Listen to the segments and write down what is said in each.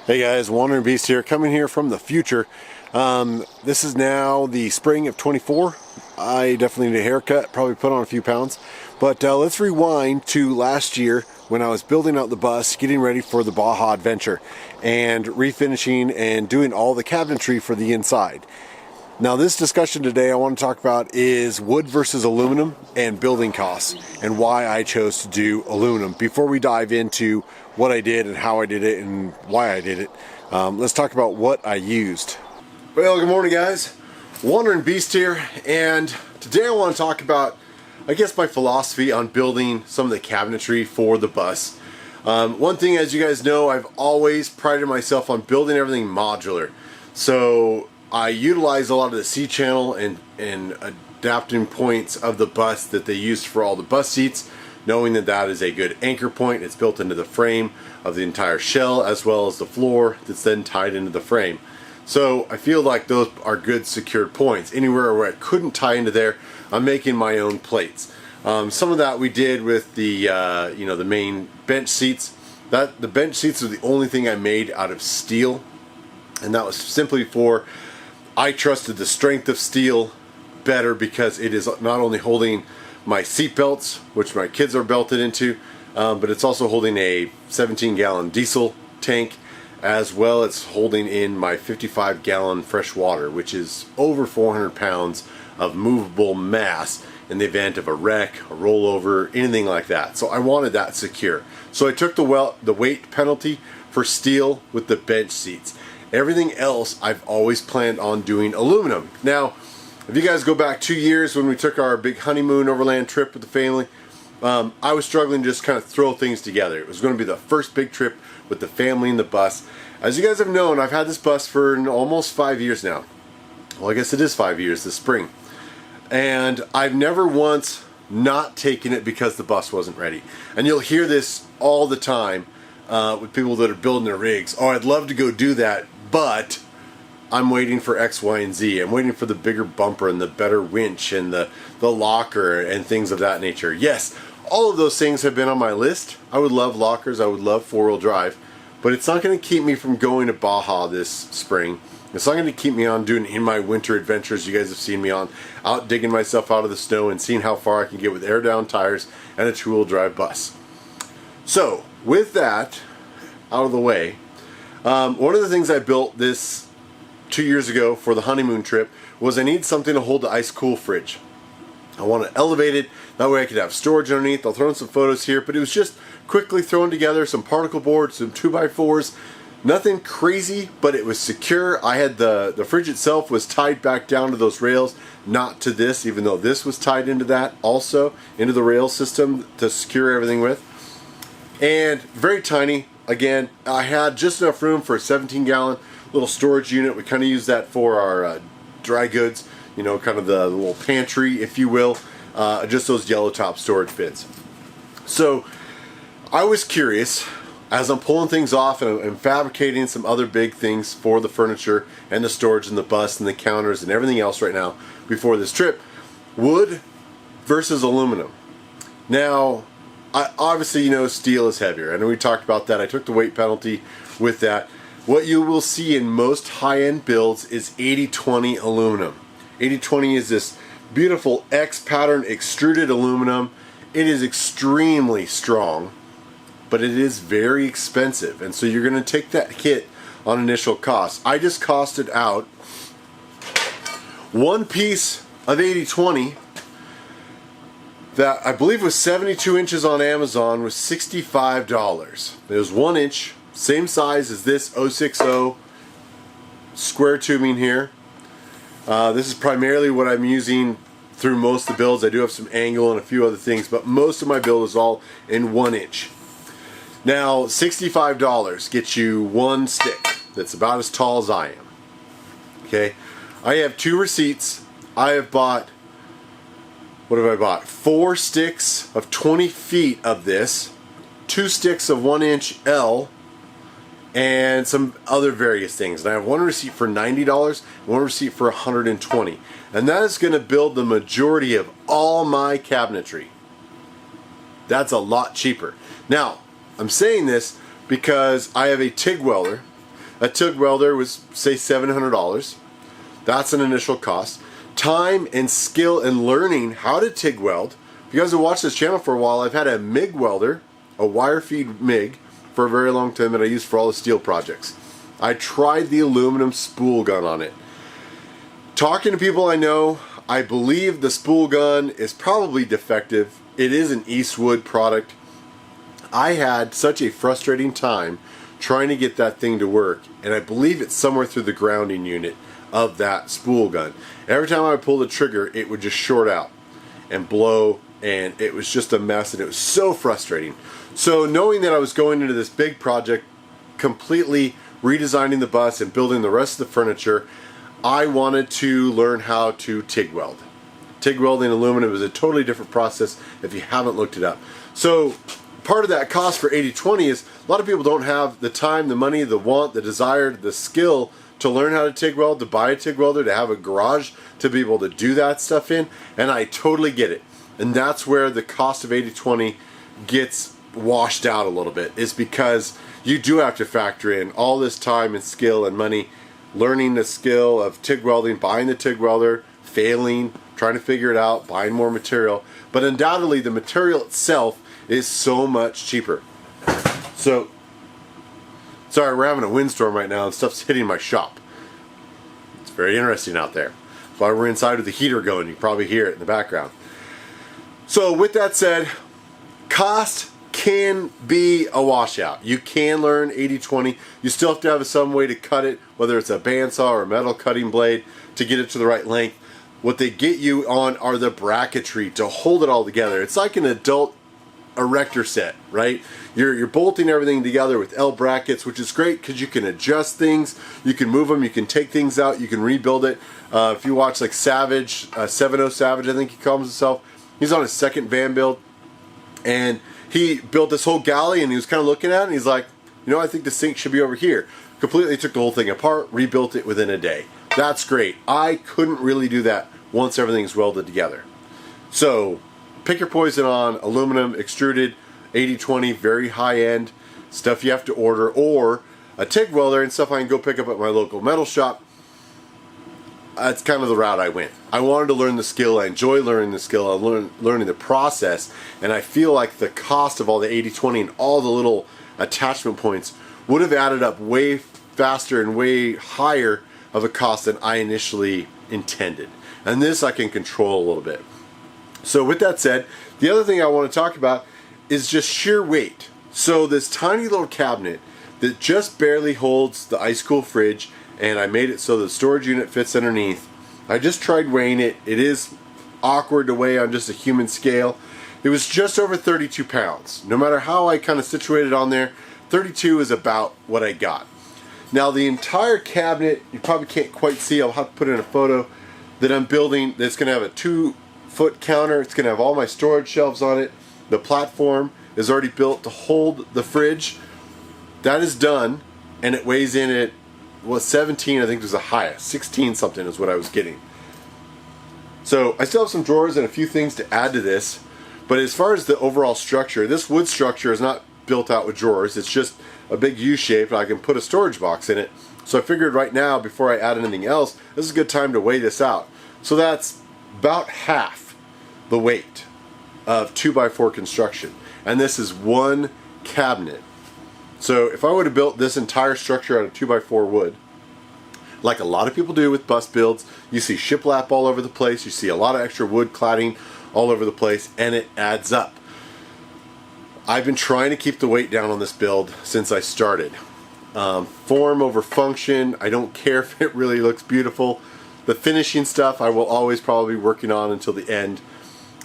Hey guys, Wandering Beast here, coming here from the future. This is now the spring of 24. I definitely need a haircut, probably put on a few pounds. But let's rewind to last year when I was building out the bus, getting ready for the Baja adventure, and refinishing and doing all the cabinetry for the inside. Now this discussion today I want to talk about is wood versus aluminum and building costs and why I chose to do aluminum. Before we dive into what I did and how I did it and why I did it, let's talk about what I used. Well, good morning guys. Wandering Beast here, and today I want to talk about, I guess, my philosophy on building some of the cabinetry for the bus. One thing, as you guys know, I've always prided myself on building everything modular. So I utilize a lot of the C-channel and adapting points of the bus that they used for all the bus seats, knowing that that is a good anchor point. It's built into the frame of the entire shell as well as the floor that's then tied into the frame. So I feel like those are good secured points. Anywhere where I couldn't tie into there, I'm making my own plates. Some of that we did with the the main bench seats. The bench seats are the only thing I made out of steel, and that was simply for I trusted the strength of steel better because it is not only holding my seat belts, which my kids are belted into, but it's also holding a 17-gallon diesel tank, as well as holding in my 55-gallon fresh water, which is over 400 pounds of movable mass in the event of a wreck, a rollover, anything like that. So I wanted that secure. So I took the weight penalty for steel with the bench seats. Everything else I've always planned on doing aluminum. Now, if you guys go back 2 years when we took our big honeymoon overland trip with the family, I was struggling to just kind of throw things together. It was going to be the first big trip with the family in the bus. As you guys have known, I've had this bus for almost 5 years now. Well, I guess it is 5 years this spring. And I've never once not taken it because the bus wasn't ready. And you'll hear this all the time with people that are building their rigs. Oh, I'd love to go do that, but I'm waiting for X, Y, and Z. I'm waiting for the bigger bumper and the better winch and the locker and things of that nature. Yes, all of those things have been on my list. I would love lockers. I would love four-wheel drive. But it's not going to keep me from going to Baja this spring. It's not going to keep me on doing in my winter adventures you guys have seen me on, out digging myself out of the snow and seeing how far I can get with air-down tires and a two-wheel drive bus. So, with that out of the way, one of the things I built this 2 years ago for the honeymoon trip was I need something to hold the ice cool fridge. I want to elevate it, that way I could have storage underneath. I'll throw in some photos here, but it was just quickly thrown together, some particle boards, some 2x4s, nothing crazy, but it was secure. I had the fridge itself was tied back down to those rails, not to this, even though this was tied into that also, into the rail system to secure everything with. And very tiny. Again, I had just enough room for a 17-gallon little storage unit. We kind of use that for our dry goods, kind of the little pantry, if you will, just those yellow top storage bins. So I was curious, as I'm pulling things off and I'm fabricating some other big things for the furniture and the storage and the bus and the counters and everything else right now before this trip, wood versus aluminum. Now, obviously, steel is heavier. I know we talked about that. I took the weight penalty with that. What you will see in most high-end builds is 80-20 aluminum. 80-20 is this beautiful X-pattern extruded aluminum. It is extremely strong, but it is very expensive. And so you're going to take that hit on initial cost. I just costed out one piece of 80-20 that I believe was 72 inches on Amazon, was $65. It was 1 inch, same size as this 060 square tubing here. This is primarily what I'm using through most of the builds. I do have some angle and a few other things, but most of my build is all in 1 inch. Now, $65 gets you one stick that's about as tall as I am. Okay, I have 2 receipts. I have bought, what have I bought? 4 sticks of 20 feet of this, 2 sticks of 1 inch L, and some other various things. And I have one receipt for $90, one receipt for $120. And that is going to build the majority of all my cabinetry. That's a lot cheaper. Now, I'm saying this because I have a TIG welder a TIG welder was, say, $700. That's an initial cost. Time and skill in learning how to TIG weld. If you guys have watched this channel for a while, I've had a MIG welder, a wire feed MIG, for a very long time that I use for all the steel projects. I tried the aluminum spool gun on it. Talking to people I know, I believe the spool gun is probably defective. It is an Eastwood product. I had such a frustrating time trying to get that thing to work, and I believe it's somewhere through the grounding unit of that spool gun. Every time I pulled the trigger, it would just short out and blow, and it was just a mess, and it was so frustrating. So knowing that I was going into this big project, completely redesigning the bus and building the rest of the furniture, I wanted to learn how to TIG weld. TIG welding aluminum is a totally different process if you haven't looked it up. So part of that cost for 80/20 is a lot of people don't have the time, the money, the want, the desire, the skill to learn how to TIG weld, to buy a TIG welder, to have a garage to be able to do that stuff in, and I totally get it. And that's where the cost of 80/20 gets washed out a little bit, is because you do have to factor in all this time and skill and money, learning the skill of TIG welding, buying the TIG welder, failing, trying to figure it out, buying more material. But undoubtedly the material itself is so much cheaper. So, sorry, we're having a windstorm right now and stuff's hitting my shop. It's very interesting out there. That's why we're inside with the heater going. You can probably hear it in the background. So with that said, cost can be a washout. You can learn 80/20. You still have to have some way to cut it, whether it's a bandsaw or a metal cutting blade, to get it to the right length. What they get you on are the bracketry to hold it all together. It's like an adult erector set, right? You're bolting everything together with L brackets, which is great because you can adjust things, you can move them, you can take things out, you can rebuild it. If you watch like Savage, 7-0 Savage, I think he calls himself, he's on his second van build, and he built this whole galley, and he was kind of looking at it, and he's like, you know, I think the sink should be over here. Completely took the whole thing apart, rebuilt it within a day. That's great. I couldn't really do that once everything's welded together. So pick your poison on aluminum, extruded, 80/20, very high end stuff you have to order, or a TIG welder and stuff I can go pick up at my local metal shop. That's kind of the route I went. I wanted to learn the skill. I enjoy learning the skill. I learning the process, and I feel like the cost of all the 80/20 and all the little attachment points would have added up way faster and way higher of a cost than I initially intended. And this I can control a little bit. So with that said, the other thing I want to talk about is just sheer weight. So this tiny little cabinet that just barely holds the ice cool fridge, and I made it so the storage unit fits underneath. I just tried weighing it. It is awkward to weigh on just a human scale. It was just over 32 pounds. No matter how I kind of situated on there, 32 is about what I got. Now the entire cabinet, you probably can't quite see, I'll have to put in a photo, that I'm building that's going to have a 2-foot counter. It's going to have all my storage shelves on it. The platform is already built to hold the fridge. That is done, and it weighs in at, well, 17, I think was the highest. 16 something is what I was getting. So I still have some drawers and a few things to add to this, but as far as the overall structure, this wood structure is not built out with drawers. It's just a big U-shape, and I can put a storage box in it. So I figured right now, before I add anything else, this is a good time to weigh this out. So that's about half the weight of 2x4 construction. And this is one cabinet. So if I would have built this entire structure out of 2x4 wood, like a lot of people do with bus builds, you see shiplap all over the place, you see a lot of extra wood cladding all over the place, and it adds up. I've been trying to keep the weight down on this build since I started. Form over function, I don't care if it really looks beautiful. The finishing stuff I will always probably be working on until the end.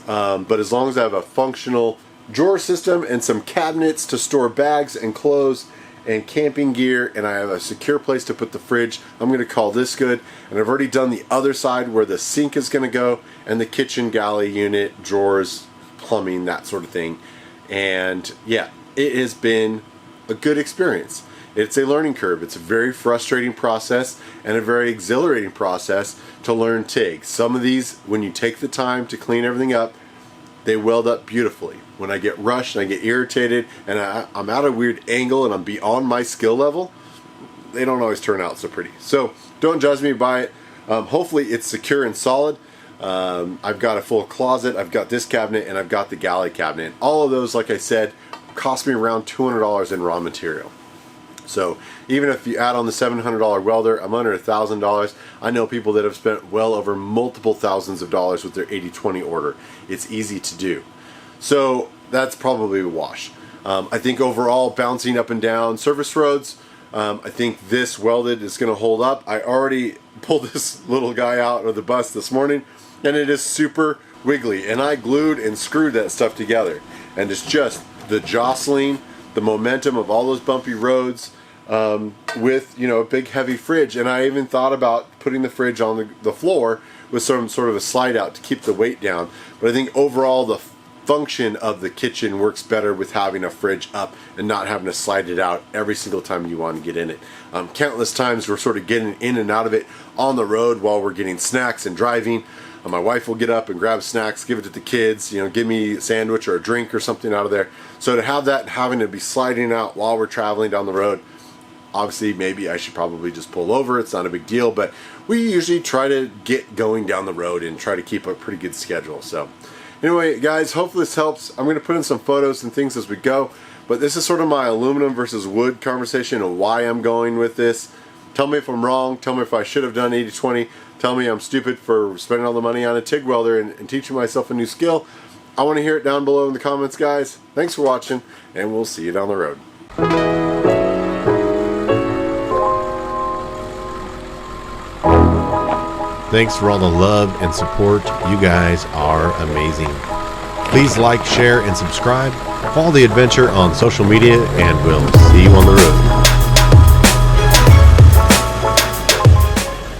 But as long as I have a functional drawer system and some cabinets to store bags and clothes and camping gear, and I have a secure place to put the fridge, I'm going to call this good. And I've already done the other side where the sink is going to go, and the kitchen galley unit, drawers, plumbing, that sort of thing. And yeah, it has been a good experience. It's a learning curve. It's a very frustrating process and a very exhilarating process to learn TIG. Some of these, when you take the time to clean everything up, they weld up beautifully. When I get rushed and I get irritated and I'm at a weird angle and I'm beyond my skill level, they don't always turn out so pretty. So don't judge me by it. Hopefully it's secure and solid. I've got a full closet, I've got this cabinet, and I've got the galley cabinet. All of those, like I said, cost me around $200 in raw material. So even if you add on the $700 welder, I'm under $1,000. I know people that have spent well over multiple thousands of dollars with their 80/20 order. It's easy to do. So that's probably a wash. I think overall, bouncing up and down surface roads, I think this welded is going to hold up. I already pulled this little guy out of the bus this morning, and it is super wiggly. And I glued and screwed that stuff together. And it's just the jostling, the momentum of all those bumpy roads, with, you know, a big heavy fridge. And I even thought about putting the fridge on the floor with some sort of a slide out to keep the weight down. But I think overall the function of the kitchen works better with having a fridge up and not having to slide it out every single time you want to get in it. Countless times we're sort of getting in and out of it on the road while we're getting snacks and driving. My wife will get up and grab snacks, give it to the kids, you know, give me a sandwich or a drink or something out of there. So to have that having to be sliding out while we're traveling down the road, obviously maybe I should probably just pull over. It's not a big deal, but we usually try to get going down the road and try to keep a pretty good schedule. So anyway, guys, hopefully this helps. I'm going to put in some photos and things as we go, but this is sort of my aluminum versus wood conversation and why I'm going with this. Tell me if I'm wrong. Tell me if I should have done 80/20. Tell me I'm stupid for spending all the money on a TIG welder and teaching myself a new skill. I want to hear it down below in the comments, guys. Thanks for watching, and we'll see you down the road. Thanks for all the love and support. You guys are amazing. Please like, share, and subscribe. Follow the adventure on social media, and we'll see you on the road.